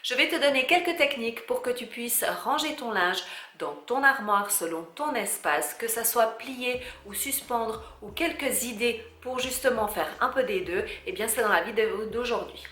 Je vais te donner quelques techniques pour que tu puisses ranger ton linge dans ton armoire selon ton espace, que ça soit plié ou suspendre ou quelques idées pour justement faire un peu des deux. Et bien c'est dans la vidéo d'aujourd'hui.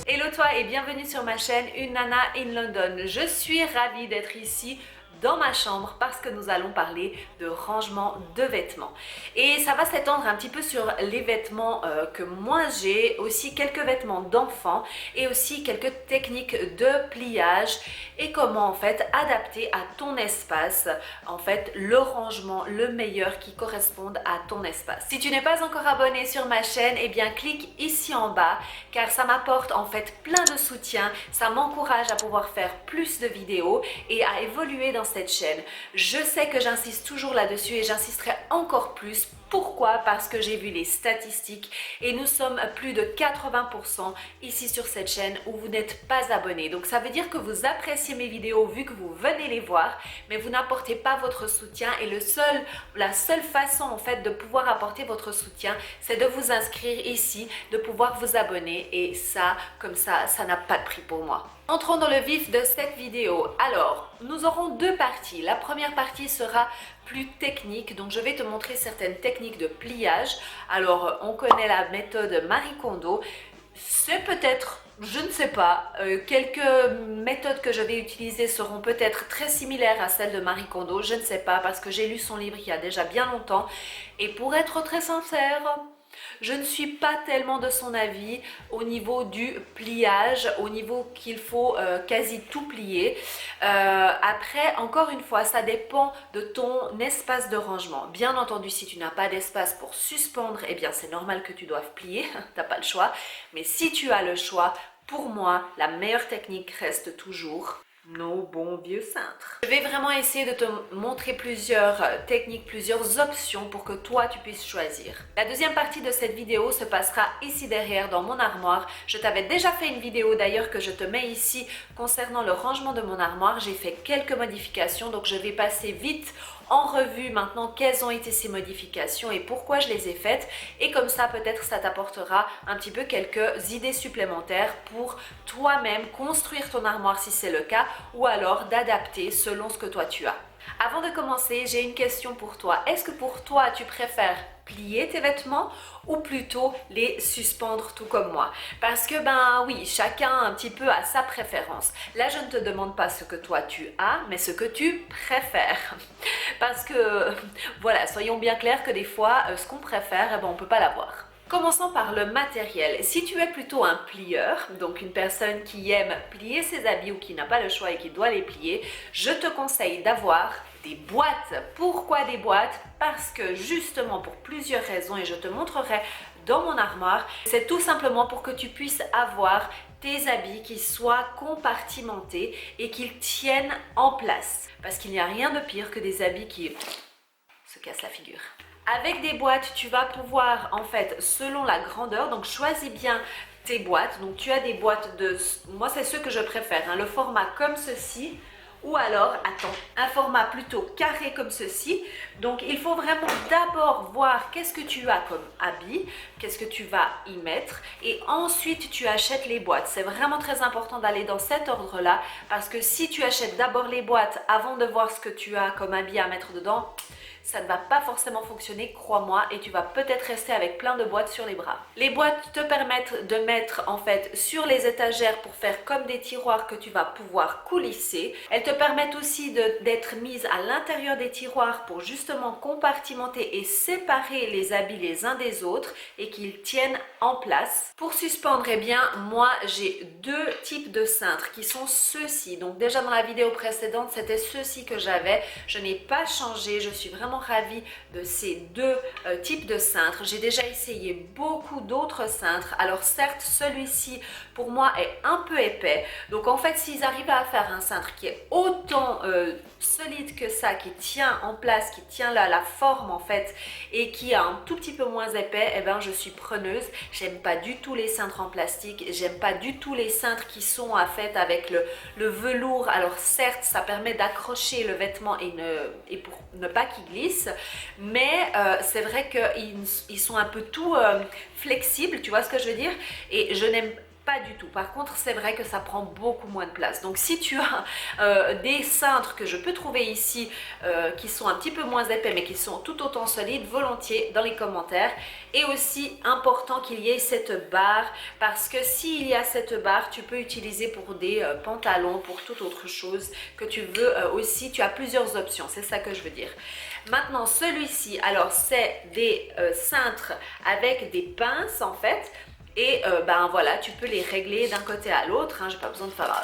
Hello toi et bienvenue sur ma chaîne Une Nana in London. Je suis ravie d'être ici dans ma chambre parce que nous allons parler de rangement de vêtements. Et ça va s'étendre un petit peu sur les vêtements que moi j'ai, aussi quelques vêtements d'enfants et aussi quelques techniques de pliage et comment en fait adapter à ton espace en fait le rangement le meilleur qui corresponde à ton espace. Si tu n'es pas encore abonné sur ma chaîne, eh bien clique ici en bas car ça m'apporte en fait plein de soutien, ça m'encourage à pouvoir faire plus de vidéos et à évoluer dans cette chaîne. Je sais que j'insiste toujours là-dessus et j'insisterai encore plus. Pourquoi? Parce que j'ai vu les statistiques et nous sommes plus de 80% ici sur cette chaîne où vous n'êtes pas abonné. Donc ça veut dire que vous appréciez mes vidéos vu que vous venez les voir, mais vous n'apportez pas votre soutien et la seule façon en fait de pouvoir apporter votre soutien, c'est de vous inscrire ici, de pouvoir vous abonner et ça, comme ça n'a pas de prix pour moi. Entrons dans le vif de cette vidéo. Alors, nous aurons deux parties. La première partie sera plus technique, donc je vais te montrer certaines techniques de pliage. Alors, on connaît la méthode Marie Kondo. C'est peut-être, je ne sais pas, quelques méthodes que je vais utiliser seront peut-être très similaires à celles de Marie Kondo. Je ne sais pas parce que j'ai lu son livre il y a déjà bien longtemps. Et pour être très sincère, je ne suis pas tellement de son avis au niveau du pliage, au niveau qu'il faut quasi tout plier. Après, encore une fois, ça dépend de ton espace de rangement. Bien entendu, si tu n'as pas d'espace pour suspendre, eh bien c'est normal que tu doives plier, tu n'as pas le choix. Mais si tu as le choix, pour moi, la meilleure technique reste toujours nos bons vieux cintres. Je vais vraiment essayer de te montrer plusieurs techniques, plusieurs options pour que toi tu puisses choisir. La deuxième partie de cette vidéo se passera ici derrière dans mon armoire. Je t'avais déjà fait une vidéo d'ailleurs que je te mets ici concernant le rangement de mon armoire. J'ai fait quelques modifications donc je vais passer vite en revue maintenant quelles ont été ces modifications et pourquoi je les ai faites, et comme ça peut-être ça t'apportera un petit peu quelques idées supplémentaires pour toi-même construire ton armoire si c'est le cas, ou alors d'adapter selon ce que toi tu as. Avant de commencer, j'ai une question pour toi. Est-ce que pour toi tu préfères plier tes vêtements ou plutôt les suspendre tout comme moi? Parce que ben oui, chacun un petit peu a sa préférence. Là je ne te demande pas ce que toi tu as, mais ce que tu préfères. Parce que voilà, soyons bien clairs que des fois ce qu'on préfère, eh ben, on ne peut pas l'avoir. Commençons par le matériel. Si tu es plutôt un plieur, donc une personne qui aime plier ses habits ou qui n'a pas le choix et qui doit les plier, je te conseille d'avoir des boîtes. Pourquoi des boîtes? Parce que justement pour plusieurs raisons, et je te montrerai dans mon armoire, c'est tout simplement pour que tu puisses avoir tes habits qui soient compartimentés et qu'ils tiennent en place. Parce qu'il n'y a rien de pire que des habits qui se cassent la figure. Avec des boîtes, tu vas pouvoir, en fait, selon la grandeur, donc choisis bien tes boîtes. Donc tu as des boîtes de, moi c'est ceux que je préfère, hein, le format comme ceci, ou alors, attends, un format plutôt carré comme ceci. Donc il faut vraiment d'abord voir qu'est-ce que tu as comme habit, qu'est-ce que tu vas y mettre, et ensuite tu achètes les boîtes. C'est vraiment très important d'aller dans cet ordre-là, parce que si tu achètes d'abord les boîtes avant de voir ce que tu as comme habit à mettre dedans, ça ne va pas forcément fonctionner, crois-moi, et tu vas peut-être rester avec plein de boîtes sur les bras. Les boîtes te permettent de mettre en fait sur les étagères pour faire comme des tiroirs que tu vas pouvoir coulisser. Elles te permettent aussi d'être mises à l'intérieur des tiroirs pour justement compartimenter et séparer les habits les uns des autres et qu'ils tiennent en place. Pour suspendre, eh bien, moi j'ai deux types de cintres qui sont ceux-ci. Donc déjà dans la vidéo précédente, c'était ceux-ci que j'avais. Je n'ai pas changé, je suis vraiment ravie de ces deux types de cintres. J'ai déjà essayé beaucoup d'autres cintres. Alors certes, celui-ci pour moi est un peu épais. Donc en fait, s'ils arrivent à faire un cintre qui est autant solide que ça, qui tient en place, qui tient la forme en fait, et qui a un tout petit peu moins épais, eh ben je suis preneuse. J'aime pas du tout les cintres en plastique, j'aime pas du tout les cintres qui sont fait avec le velours. Alors certes, ça permet d'accrocher le vêtement et pour ne pas qu'il glisse, mais c'est vrai qu'ils sont un peu tout flexibles, tu vois ce que je veux dire, et je n'aime pas du tout. Par contre, c'est vrai que ça prend beaucoup moins de place. Donc si tu as des cintres que je peux trouver ici qui sont un petit peu moins épais mais qui sont tout autant solides, volontiers dans les commentaires. Et aussi important qu'il y ait cette barre, parce que s'il y a cette barre, tu peux utiliser pour des pantalons, pour toute autre chose que tu veux aussi. Tu as plusieurs options, c'est ça que je veux dire. Maintenant, celui-ci, alors c'est des cintres avec des pinces en fait. Et ben voilà, tu peux les régler d'un côté à l'autre, hein. J'ai pas besoin de faire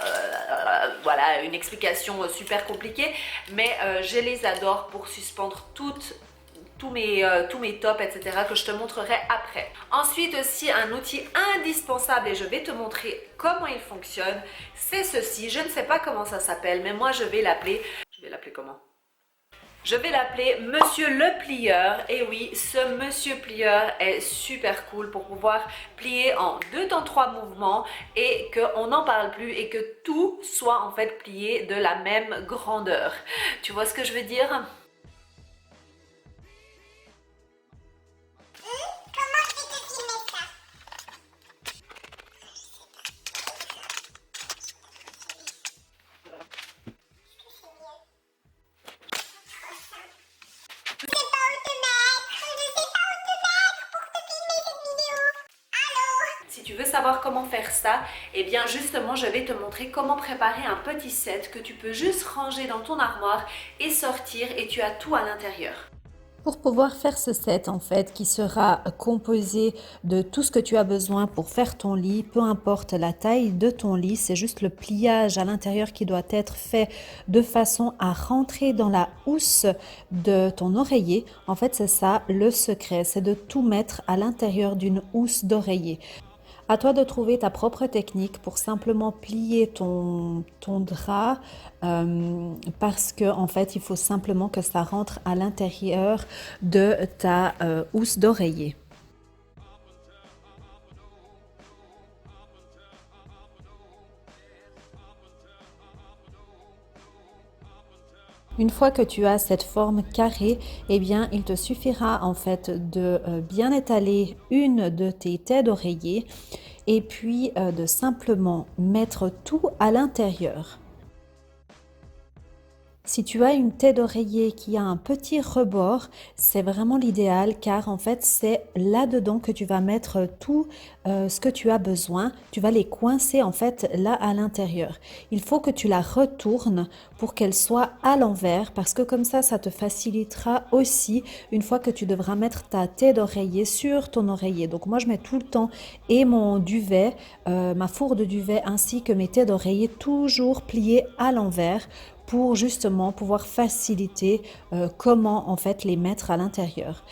voilà, une explication super compliquée, mais je les adore pour suspendre tous mes tops, etc. que je te montrerai après. Ensuite aussi, un outil indispensable, et je vais te montrer comment il fonctionne, c'est ceci. Je ne sais pas comment ça s'appelle, mais moi je vais l'appeler comment? Je vais l'appeler Monsieur le Plieur. Et oui, ce Monsieur Plieur est super cool pour pouvoir plier en 2 temps 3 mouvements et qu'on n'en parle plus et que tout soit en fait plié de la même grandeur. Tu vois ce que je veux dire? Si tu veux savoir comment faire ça, eh bien justement je vais te montrer comment préparer un petit set que tu peux juste ranger dans ton armoire et sortir, et tu as tout à l'intérieur. Pour pouvoir faire ce set en fait qui sera composé de tout ce que tu as besoin pour faire ton lit, peu importe la taille de ton lit, c'est juste le pliage à l'intérieur qui doit être fait de façon à rentrer dans la housse de ton oreiller. En fait, c'est ça le secret, c'est de tout mettre à l'intérieur d'une housse d'oreiller. À toi de trouver ta propre technique pour simplement plier ton drap parce que en fait, il faut simplement que ça rentre à l'intérieur de ta housse d'oreiller. Une fois que tu as cette forme carrée, eh bien, il te suffira en fait de bien étaler une de tes têtes d'oreiller et puis de simplement mettre tout à l'intérieur. Si tu as une tête d'oreiller qui a un petit rebord, c'est vraiment l'idéal car en fait c'est là-dedans que tu vas mettre tout ce que tu as besoin. Tu vas les coincer en fait là à l'intérieur. Il faut que tu la retournes pour qu'elle soit à l'envers parce que comme ça te facilitera aussi une fois que tu devras mettre ta tête d'oreiller sur ton oreiller. Donc moi je mets tout le temps et mon duvet, ma fourre de duvet ainsi que mes têtes d'oreiller toujours pliées à l'envers pour justement pouvoir faciliter comment en fait les mettre à l'intérieur.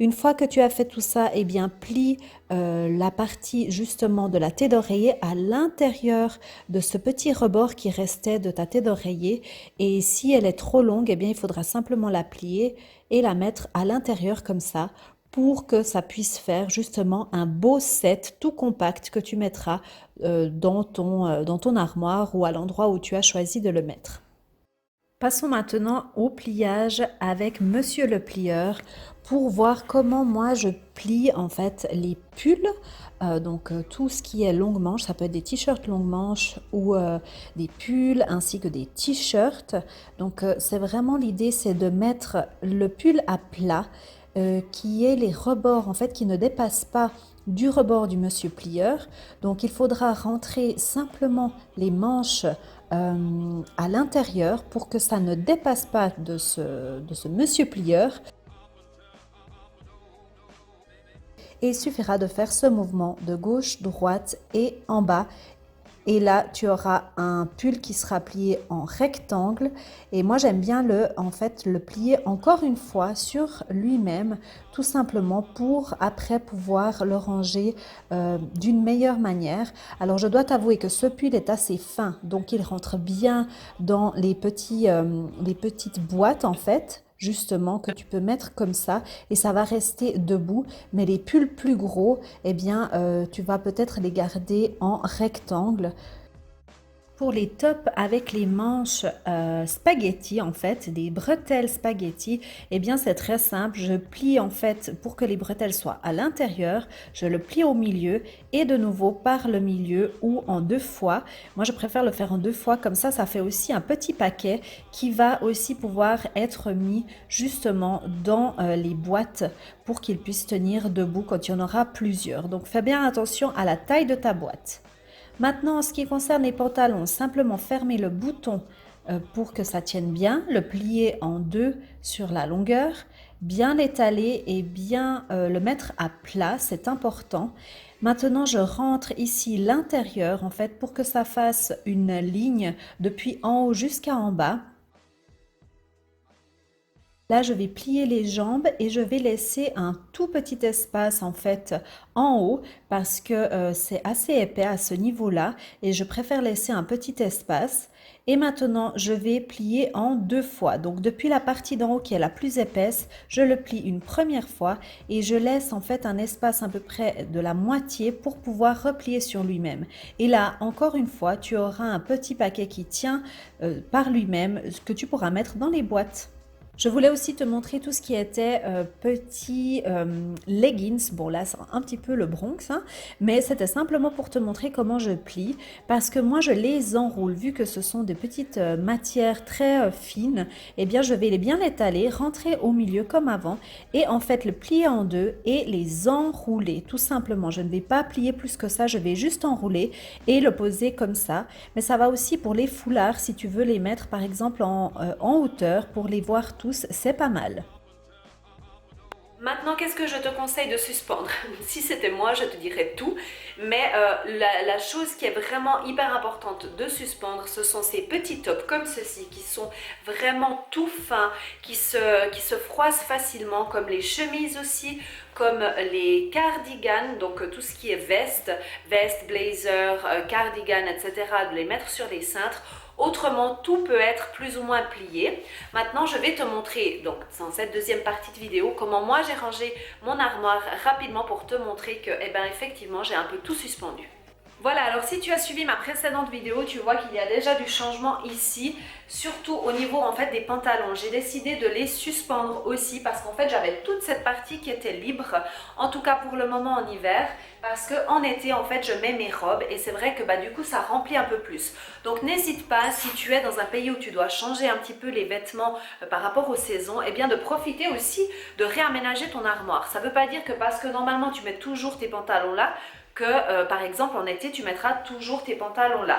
Une fois que tu as fait tout ça, eh bien plie la partie justement de la tête d'oreiller à l'intérieur de ce petit rebord qui restait de ta tête d'oreiller. Et si elle est trop longue, eh bien il faudra simplement la plier et la mettre à l'intérieur comme ça pour que ça puisse faire justement un beau set tout compact que tu mettras dans ton armoire ou à l'endroit où tu as choisi de le mettre. Passons maintenant au pliage avec Monsieur le Plieur pour voir comment moi je plie en fait les pulls. Donc tout ce qui est longue manche, ça peut être des t-shirts longue manche ou des pulls ainsi que des t-shirts. Donc c'est vraiment l'idée, c'est de mettre le pull à plat qui est les rebords en fait qui ne dépassent pas du rebord du monsieur plieur. Donc il faudra rentrer simplement les manches à l'intérieur pour que ça ne dépasse pas de ce monsieur plieur. Et il suffira de faire ce mouvement de gauche, droite et en bas Et là, tu auras un pull qui sera plié en rectangle. Et moi, j'aime bien en fait, le plier encore une fois sur lui-même, tout simplement pour après pouvoir le ranger d'une meilleure manière. Alors, je dois t'avouer que ce pull est assez fin, donc il rentre bien dans les petites boîtes en fait, justement, que tu peux mettre comme ça et ça va rester debout. Mais les pulls plus gros, eh bien, tu vas peut-être les garder en rectangle. Pour les tops avec les manches spaghetti, en fait, des bretelles spaghetti, eh bien c'est très simple. Je plie en fait pour que les bretelles soient à l'intérieur, je le plie au milieu et de nouveau par le milieu ou en deux fois. Moi je préfère le faire en deux fois, comme ça fait aussi un petit paquet qui va aussi pouvoir être mis justement dans les boîtes pour qu'il puisse tenir debout quand il y en aura plusieurs. Donc fais bien attention à la taille de ta boîte. Maintenant, en ce qui concerne les pantalons, simplement fermer le bouton pour que ça tienne bien, le plier en deux sur la longueur, bien l'étaler et bien le mettre à plat, c'est important. Maintenant, je rentre ici l'intérieur en fait pour que ça fasse une ligne depuis en haut jusqu'à en bas. Là, je vais plier les jambes et je vais laisser un tout petit espace en fait en haut parce que c'est assez épais à ce niveau-là et je préfère laisser un petit espace. Et maintenant, je vais plier en deux fois. Donc, depuis la partie d'en haut qui est la plus épaisse, je le plie une première fois et je laisse en fait un espace à peu près de la moitié pour pouvoir replier sur lui-même. Et là, encore une fois, tu auras un petit paquet qui tient par lui-même que tu pourras mettre dans les boîtes. Je voulais aussi te montrer tout ce qui était petits leggings. Bon là c'est un petit peu le Bronx, hein, mais c'était simplement pour te montrer comment je plie parce que moi je les enroule vu que ce sont des petites matières très fines. Eh bien je vais bien l'étaler, rentrer au milieu comme avant et en fait le plier en deux et les enrouler tout simplement. Je ne vais pas plier plus que ça, je vais juste enrouler et le poser comme ça. Mais ça va aussi pour les foulards si tu veux les mettre par exemple en hauteur pour les voir tous, c'est pas mal. Maintenant, qu'est-ce que je te conseille de suspendre? Si c'était moi, je te dirais tout. Mais la chose qui est vraiment hyper importante de suspendre, ce sont ces petits tops comme ceci, qui sont vraiment tout fins, qui se froissent facilement, comme les chemises aussi, comme les cardigans, donc tout ce qui est veste, blazer, cardigan, etc., de les mettre sur les cintres. Autrement, tout peut être plus ou moins plié. Maintenant, je vais te montrer, donc dans cette deuxième partie de vidéo, comment moi j'ai rangé mon armoire rapidement pour te montrer que, eh ben, effectivement, j'ai un peu tout suspendu. Voilà, alors si tu as suivi ma précédente vidéo, tu vois qu'il y a déjà du changement ici, surtout au niveau en fait des pantalons. J'ai décidé de les suspendre aussi parce qu'en fait j'avais toute cette partie qui était libre, en tout cas pour le moment en hiver, parce qu'en été en fait je mets mes robes et c'est vrai que bah, du coup ça remplit un peu plus. Donc n'hésite pas, si tu es dans un pays où tu dois changer un petit peu les vêtements par rapport aux saisons, et bien de profiter aussi de réaménager ton armoire. Ça ne veut pas dire que parce que normalement tu mets toujours tes pantalons là, que par exemple en été tu mettras toujours tes pantalons là.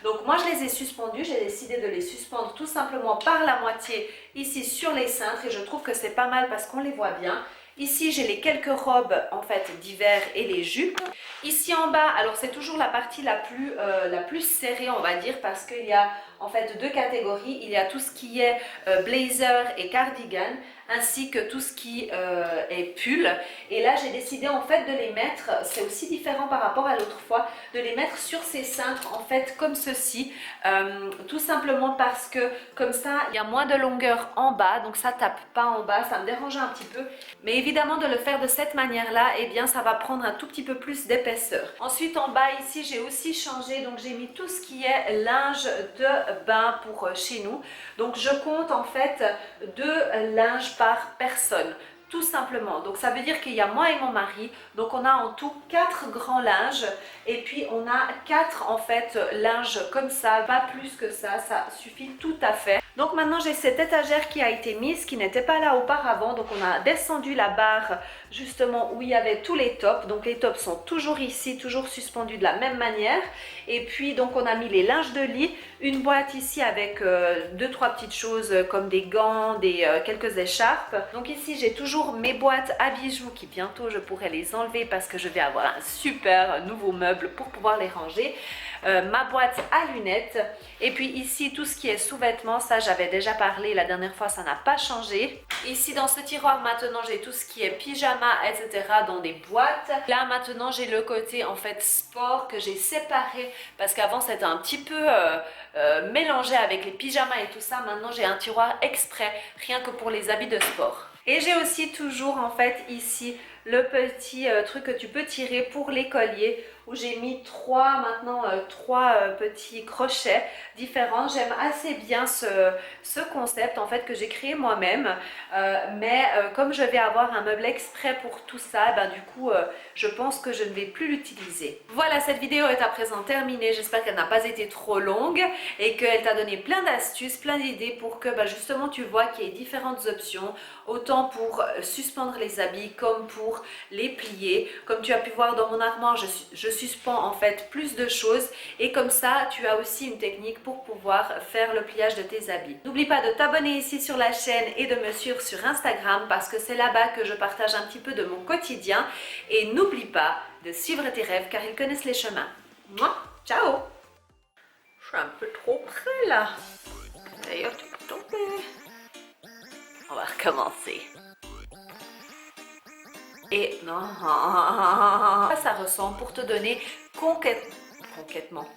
Donc moi je les ai suspendus, j'ai décidé de les suspendre tout simplement par la moitié ici sur les cintres et je trouve que c'est pas mal parce qu'on les voit bien. Ici j'ai les quelques robes en fait d'hiver et les jupes. Ici en bas, alors c'est toujours la partie la plus serrée on va dire parce qu'il y a en fait deux catégories. Il y a tout ce qui est blazer et cardigan ainsi que tout ce qui est pull. Et là j'ai décidé en fait de les mettre, c'est aussi différent par rapport à l'autre fois, de les mettre sur ces cintres en fait comme ceci, tout simplement parce que comme ça il y a moins de longueur en bas, donc ça tape pas en bas, ça me dérange un petit peu, mais évidemment de le faire de cette manière là, et eh bien ça va prendre un tout petit peu plus d'épaisseur. Ensuite en bas ici j'ai aussi changé, donc j'ai mis tout ce qui est linge de bain pour chez nous, donc je compte en fait 2 linges par personne, tout simplement. Donc ça veut dire qu'il y a moi et mon mari, donc on a en tout 4 grands linges et puis on a 4 en fait linges comme ça, pas plus que ça suffit tout à fait. Donc maintenant j'ai cette étagère qui a été mise, qui n'était pas là auparavant, donc on a descendu la barre justement où il y avait tous les tops, donc les tops sont toujours ici, toujours suspendus de la même manière, et puis donc on a mis les linges de lit, une boîte ici avec 2-3 petites choses comme des gants, quelques écharpes. Donc ici j'ai toujours mes boîtes à bijoux qui bientôt je pourrai les enlever parce que je vais avoir un super nouveau meuble pour pouvoir les ranger. ma boîte à lunettes. Et puis ici, tout ce qui est sous-vêtements, ça j'avais déjà parlé la dernière fois, ça n'a pas changé. Ici dans ce tiroir maintenant, j'ai tout ce qui est pyjama, etc. dans des boîtes. Là maintenant, j'ai le côté en fait sport que j'ai séparé parce qu'avant c'était un petit peu mélangé avec les pyjamas et tout ça. Maintenant, j'ai un tiroir exprès, rien que pour les habits de sport. Et j'ai aussi toujours en fait ici le petit truc que tu peux tirer pour les colliers où j'ai mis trois petits crochets différents. J'aime assez bien ce concept en fait que j'ai créé moi-même, mais comme je vais avoir un meuble exprès pour tout ça, ben, du coup je pense que je ne vais plus l'utiliser. Voilà, cette vidéo est à présent terminée. J'espère qu'elle n'a pas été trop longue et qu'elle t'a donné plein d'astuces, plein d'idées pour que justement tu vois qu'il y ait différentes options, autant pour suspendre les habits comme pour les plier. Comme tu as pu voir dans mon armoire, je suspends en fait plus de choses et comme ça tu as aussi une technique pour pouvoir faire le pliage de tes habits. N'oublie pas de t'abonner ici sur la chaîne et de me suivre sur Instagram parce que c'est là-bas que je partage un petit peu de mon quotidien. Et n'oublie pas de suivre tes rêves car ils connaissent les chemins. Moi, ciao! Je suis un peu trop près là. D'ailleurs, tu peux tomber. On va recommencer. Et non, ça ressemble pour te donner concrètement